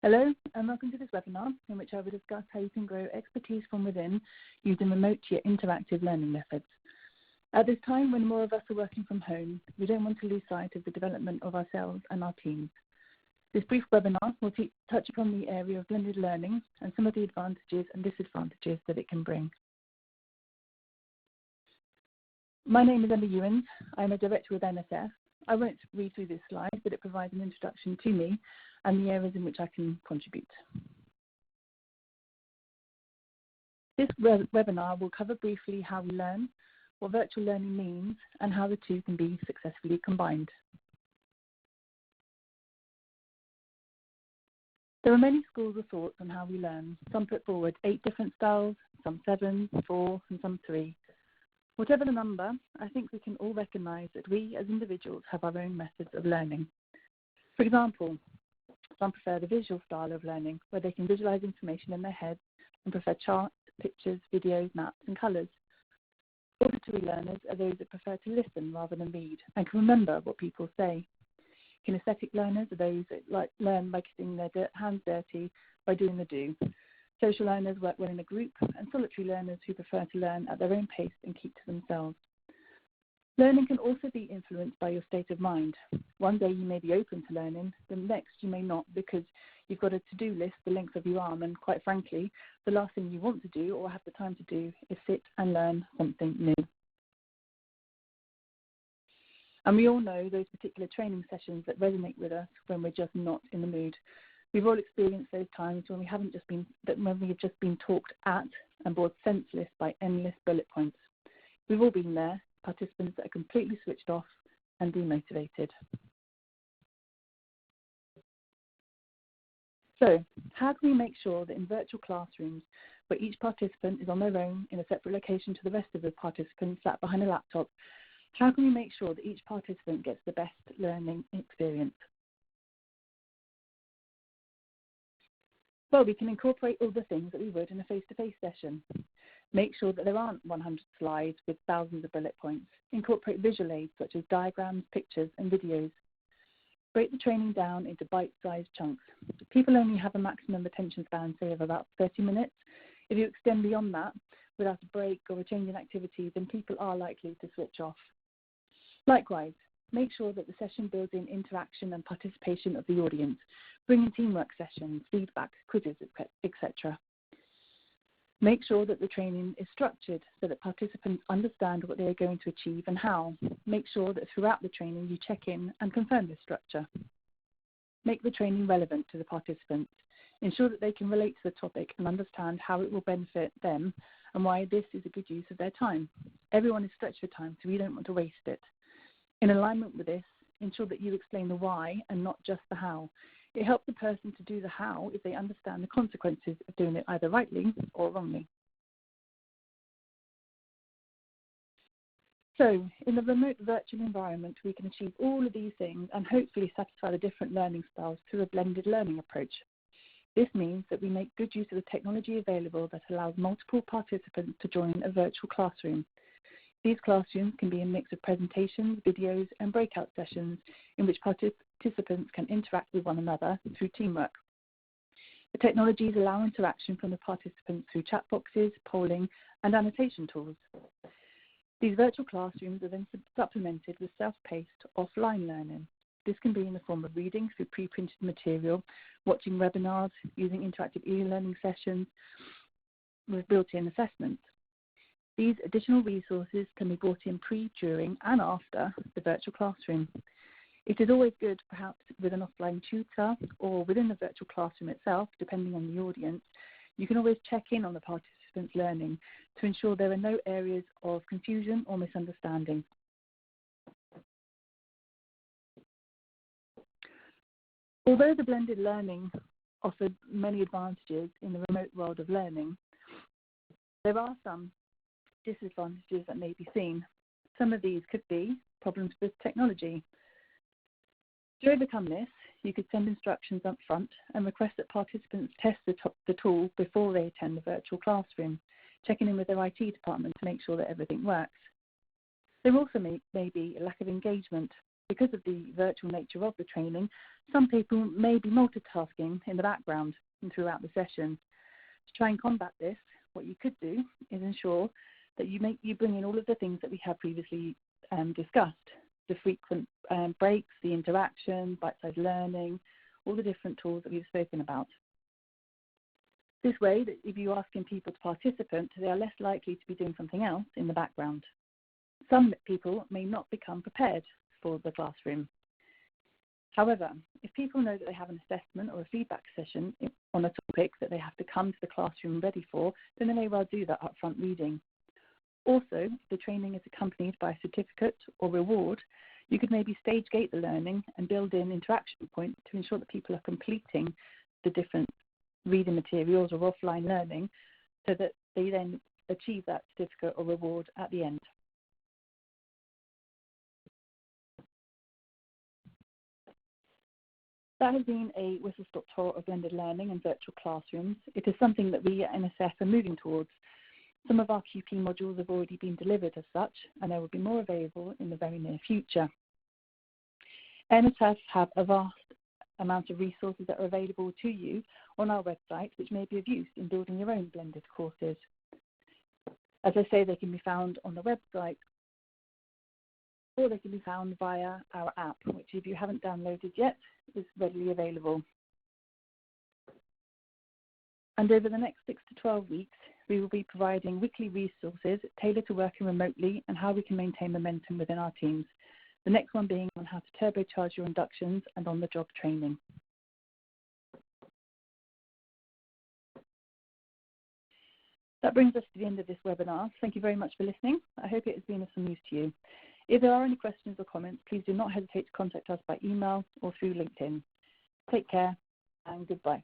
Hello and welcome to this webinar in which I will discuss how you can grow expertise from within using remote yet interactive learning methods. At this time, when more of us are working from home, we don't want to lose sight of the development of ourselves and our teams. This brief webinar will touch upon the area of blended learning and some of the advantages and disadvantages that it can bring. My name is Emma Ewins. I'm a director with NSF. I won't read through this slide, but it provides an introduction to me and the areas in which I can contribute. This webinar will cover briefly how we learn, what virtual learning means, and how the two can be successfully combined. There are many schools of thought on how we learn. Some put forward 8 different styles, some 7, 4, and some 3. Whatever the number, I think we can all recognise that we as individuals have our own methods of learning. For example, some prefer the visual style of learning, where they can visualise information in their heads and prefer charts, pictures, videos, maps and colours. Auditory learners are those that prefer to listen rather than read and can remember what people say. Kinesthetic learners are those that learn by getting their hands dirty by doing the do. Social learners work well in a group, and solitary learners who prefer to learn at their own pace and keep to themselves. Learning can also be influenced by your state of mind. One day you may be open to learning, the next you may not because you've got a to-do list the length of your arm, and quite frankly, the last thing you want to do or have the time to do is sit and learn something new. And we all know those particular training sessions that resonate with us when we're just not in the mood. We've all experienced those times when we have just been talked at and bored senseless by endless bullet points. We've all been there, participants that are completely switched off and demotivated. So, how can we make sure that in virtual classrooms, where each participant is on their own in a separate location to the rest of the participants sat behind a laptop, how can we make sure that each participant gets the best learning experience? Well, we can incorporate all the things that we would in a face-to-face session. Make sure that there aren't 100 slides with thousands of bullet points. Incorporate visual aids such as diagrams, pictures and videos. Break the training down into bite-sized chunks. People only have a maximum attention span, say, of about 30 minutes. If you extend beyond that without a break or a change in activity, then people are likely to switch off. Likewise, make sure that the session builds in interaction and participation of the audience. Bring in teamwork sessions, feedback, quizzes, etc. Make sure that the training is structured so that participants understand what they are going to achieve and how. Make sure that throughout the training you check in and confirm this structure. Make the training relevant to the participants. Ensure that they can relate to the topic and understand how it will benefit them and why this is a good use of their time. Everyone is stretched for time, so we don't want to waste it. In alignment with this, ensure that you explain the why and not just the how. It helps the person to do the how if they understand the consequences of doing it either rightly or wrongly. So, in the remote virtual environment, we can achieve all of these things and hopefully satisfy the different learning styles through a blended learning approach. This means that we make good use of the technology available that allows multiple participants to join a virtual classroom. These classrooms can be a mix of presentations, videos, and breakout sessions in which participants can interact with one another through teamwork. The technologies allow interaction from the participants through chat boxes, polling, and annotation tools. These virtual classrooms are then supplemented with self-paced offline learning. This can be in the form of reading through pre-printed material, watching webinars, using interactive e-learning sessions with built-in assessments. These additional resources can be brought in pre, during and after the virtual classroom. It is always good, perhaps with an offline tutor or within the virtual classroom itself, depending on the audience, you can always check in on the participants' learning to ensure there are no areas of confusion or misunderstanding. Although the blended learning offers many advantages in the remote world of learning, there are some disadvantages that may be seen. Some of these could be problems with technology. To overcome this, you could send instructions up front and request that participants test the tool before they attend the virtual classroom, checking in with their IT department to make sure that everything works. There also may be a lack of engagement. Because of the virtual nature of the training, some people may be multitasking in the background and throughout the session. To try and combat this, what you could do is ensure that you bring in all of the things that we have previously discussed, the frequent breaks, the interaction, bite-sized learning, all the different tools that we've spoken about. This way, that if you're asking people to participate, they are less likely to be doing something else in the background. Some people may not become prepared for the classroom. However, if people know that they have an assessment or a feedback session on a topic that they have to come to the classroom ready for, then they may well do that upfront reading. Also, if the training is accompanied by a certificate or reward, you could maybe stage gate the learning and build in interaction points to ensure that people are completing the different reading materials or offline learning so that they then achieve that certificate or reward at the end. That has been a whistle-stop tour of blended learning and virtual classrooms. It is something that we at NSF are moving towards. Some of our QP modules have already been delivered as such, and there will be more available in the very near future. NSF have a vast amount of resources that are available to you on our website, which may be of use in building your own blended courses. As I say, they can be found on the website, or they can be found via our app, which if you haven't downloaded yet, is readily available. And over the next 6 to 12 weeks, we will be providing weekly resources tailored to working remotely and how we can maintain momentum within our teams. The next one being on how to turbocharge your inductions and on-the-job training. That brings us to the end of this webinar. Thank you very much for listening. I hope it has been of some use to you. If there are any questions or comments, please do not hesitate to contact us by email or through LinkedIn. Take care and goodbye.